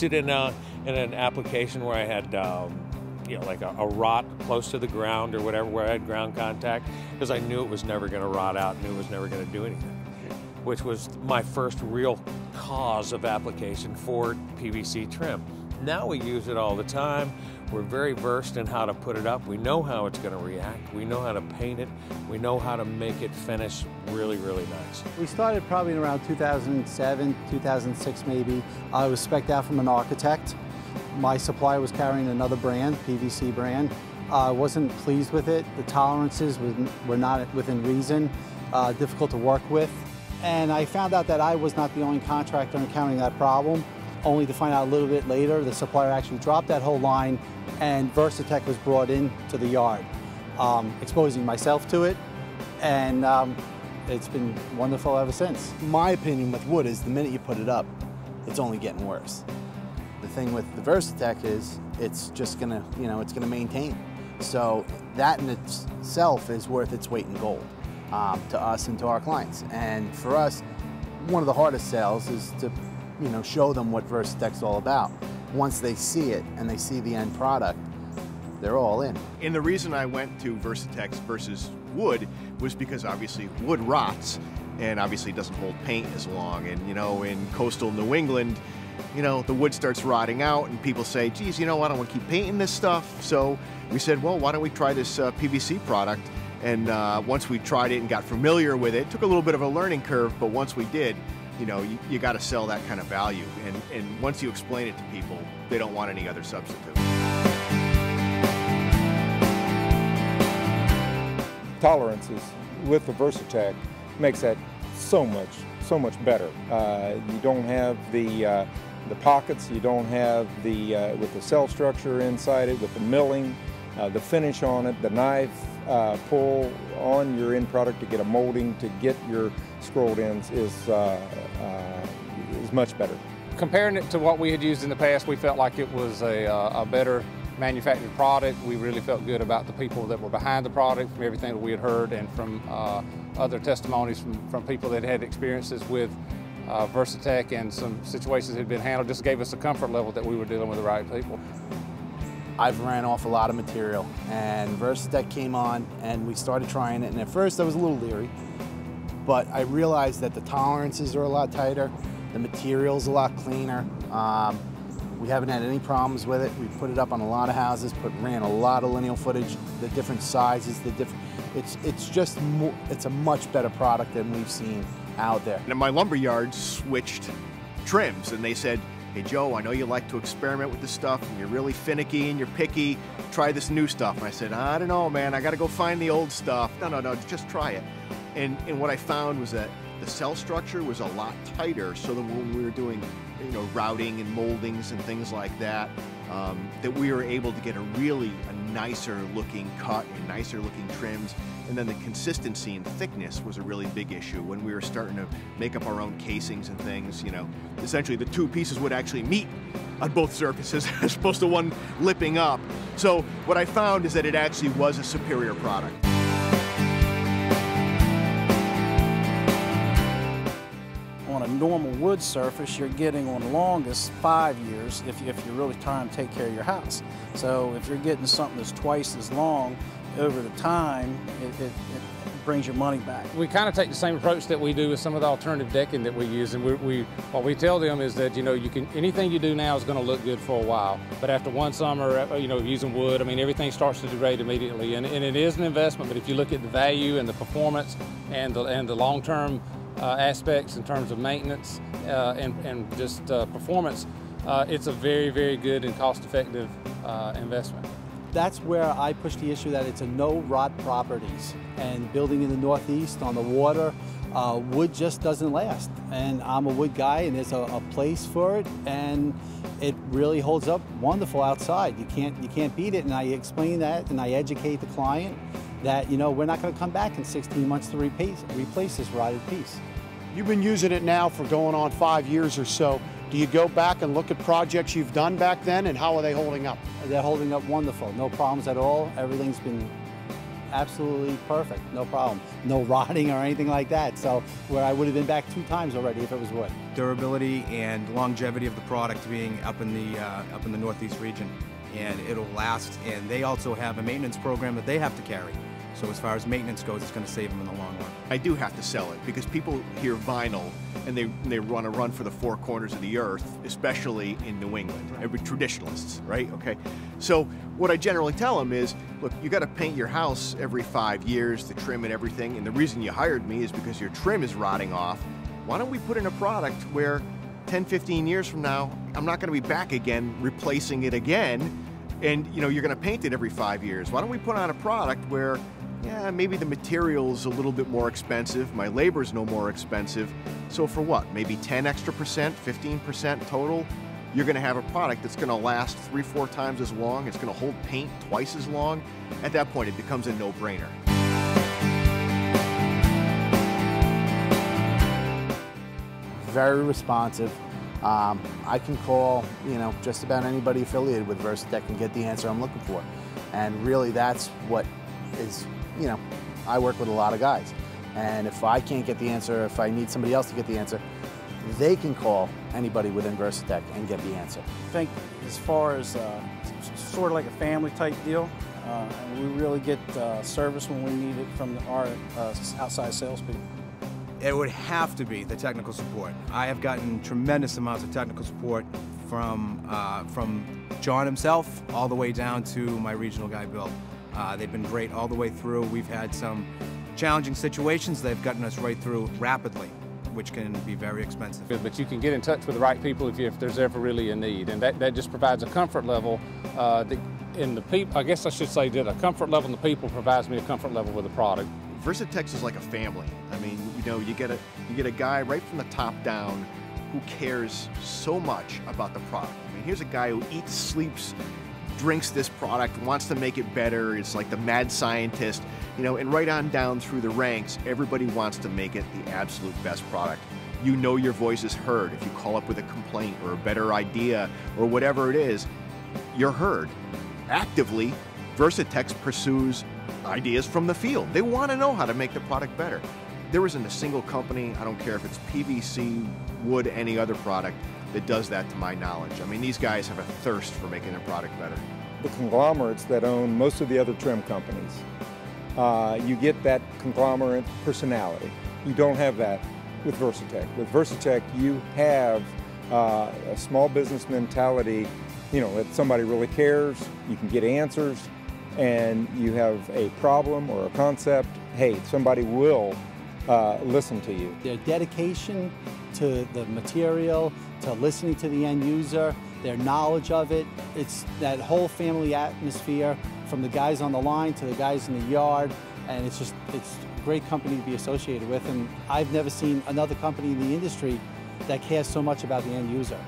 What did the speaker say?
used it in an application where I had you know, like a rot close to the ground or whatever, where I had ground contact, because I knew it was never going to rot out, knew it was never going to do anything, which was my first real cause of application for PVC trim. Now we use it all the time. We're very versed in how to put it up. We know how it's going to react. We know how to paint it. We know how to make it finish really, really nice. We started probably in around 2007, 2006 maybe. I was spec'd out from an architect. My supplier was carrying another brand, PVC brand. I wasn't pleased with it. The tolerances were not within reason, difficult to work with. And I found out that I was not the only contractor encountering that problem, only to find out a little bit later the supplier actually dropped that whole line and Versatex was brought in to the yard, exposing myself to it, and it's been wonderful ever since. My opinion with wood is the minute you put it up, it's only getting worse. The thing with the Versatex is it's just gonna, you know, it's gonna maintain. So that in itself is worth its weight in gold to us and to our clients. And for us, one of the hardest sales is to, you know, show them what Versatex is all about. Once they see it and they see the end product, they're all in. And the reason I went to Versatex versus wood was because obviously wood rots and obviously doesn't hold paint as long. And you know, in coastal New England, you know, the wood starts rotting out and people say, geez, you know what, I don't want to keep painting this stuff. So we said, well, why don't we try this PVC product? And once we tried it and got familiar with it, took a little bit of a learning curve, but once we did, you know, you got to sell that kind of value. And once you explain it to people, they don't want any other substitute. Tolerances with the Versatex makes that so much better. You don't have the pockets, you don't have the with the cell structure inside it, with the milling, the finish on it, the knife pull on your end product to get a molding, to get your scrolled ends is much better. Comparing it to what we had used in the past, we felt like it was a better manufactured product. We really felt good about the people that were behind the product, from everything that we had heard and from other testimonies from people that had experiences with Versatex, and some situations that had been handled. Just gave us a comfort level that we were dealing with the right people. I've ran off a lot of material, and Versatex came on and we started trying it, and at first I was a little leery, but I realized that the tolerances are a lot tighter, the material's a lot cleaner. We haven't had any problems with it. We put it up on a lot of houses, ran a lot of lineal footage, the different sizes, it's a much better product than we've seen out there. And my lumber yard switched trims, and they said, hey Joe, I know you like to experiment with this stuff and you're really finicky and you're picky, try this new stuff. And I said, I don't know, man, I gotta go find the old stuff. No, just try it. And what I found was that the cell structure was a lot tighter, so that when we were doing, you know, routing and moldings and things like that, that we were able to get a nicer looking cut and nicer looking trims. And then the consistency and thickness was a really big issue when we were starting to make up our own casings and things. You know, essentially the two pieces would actually meet on both surfaces as opposed to one lipping up. So what I found is that it actually was a superior product. On a normal wood surface, you're getting on the longest 5 years if you're really trying to take care of your house. So if you're getting something that's twice as long over the time, it brings your money back. We kind of take the same approach that we do with some of the alternative decking that we use, and what we tell them is that, you know, anything you do now is going to look good for a while, but after one summer, you know, using wood, I mean, everything starts to degrade immediately, and it is an investment. But if you look at the value and the performance and the long-term aspects in terms of maintenance and just performance, it's a very, very good and cost-effective investment. That's where I push the issue that it's a no-rot properties, and building in the Northeast on the water, wood just doesn't last. And I'm a wood guy, and there's a place for it, and it really holds up wonderful outside. You can't beat it, and I explain that, and I educate the client that, you know, we're not going to come back in 16 months to replace this rotted piece. You've been using it now for going on 5 years or so. Do you go back and look at projects you've done back then, and how are they holding up? They're holding up wonderful. No problems at all. Everything's been absolutely perfect, no problem. No rotting or anything like that. So where I would have been back 2 times already if it was wood. Durability and longevity of the product being up in the Northeast region, and it'll last. And they also have a maintenance program that they have to carry. So as far as maintenance goes, it's going to save them in the long run. I do have to sell it because people hear vinyl and they want to run for the 4 corners of the earth, especially in New England. Every traditionalists, right? Okay. So what I generally tell them is, look, you got to paint your house every 5 years, the trim and everything. And the reason you hired me is because your trim is rotting off. Why don't we put in a product where 10, 15 years from now, I'm not going to be back again replacing it again, and you're going to paint it every 5 years. Why don't we put on a product where, yeah, maybe the material's a little bit more expensive, my labor's no more expensive, so for what, maybe 10 extra percent, 15% total, you're going to have a product that's going to last 3-4 times as long, it's going to hold paint twice as long. At that point, it becomes a no-brainer. Very responsive. I can call, just about anybody affiliated with Versatex and get the answer I'm looking for. And really that's what is, I work with a lot of guys. And if I can't get the answer, if I need somebody else to get the answer, they can call anybody within Versatex and get the answer. I think as far as sort of like a family type deal, we really get service when we need it from our outside salespeople. It would have to be the technical support. I have gotten tremendous amounts of technical support from John himself all the way down to my regional guy, Bill. They've been great all the way through. We've had some challenging situations they've gotten us right through rapidly, which can be very expensive. But you can get in touch with the right people if there's ever really a need, and that just provides a comfort level in the people. I guess I should say that a comfort level in the people provides me a comfort level with the product. Versatex is like a family. I mean, you get a guy right from the top down who cares so much about the product. I mean, here's a guy who eats, sleeps, drinks this product, wants to make it better. It's like the mad scientist, and right on down through the ranks, everybody wants to make it the absolute best product. Your voice is heard. If you call up with a complaint or a better idea or whatever it is, you're heard. Actively, Versatex pursues ideas from the field. They want to know how to make the product better. There isn't a single company, I don't care if it's PVC, wood, any other product, that does that to my knowledge. I mean, these guys have a thirst for making their product better. The conglomerates that own most of the other trim companies, you get that conglomerate personality. You don't have that with Versatex. With Versatex, you have a small business mentality, that somebody really cares, you can get answers, and you have a problem or a concept, hey, somebody will listen to you. Their dedication to the material, to listening to the end user, their knowledge of it, it's that whole family atmosphere from the guys on the line to the guys in the yard, and it's a great company to be associated with, and I've never seen another company in the industry that cares so much about the end user.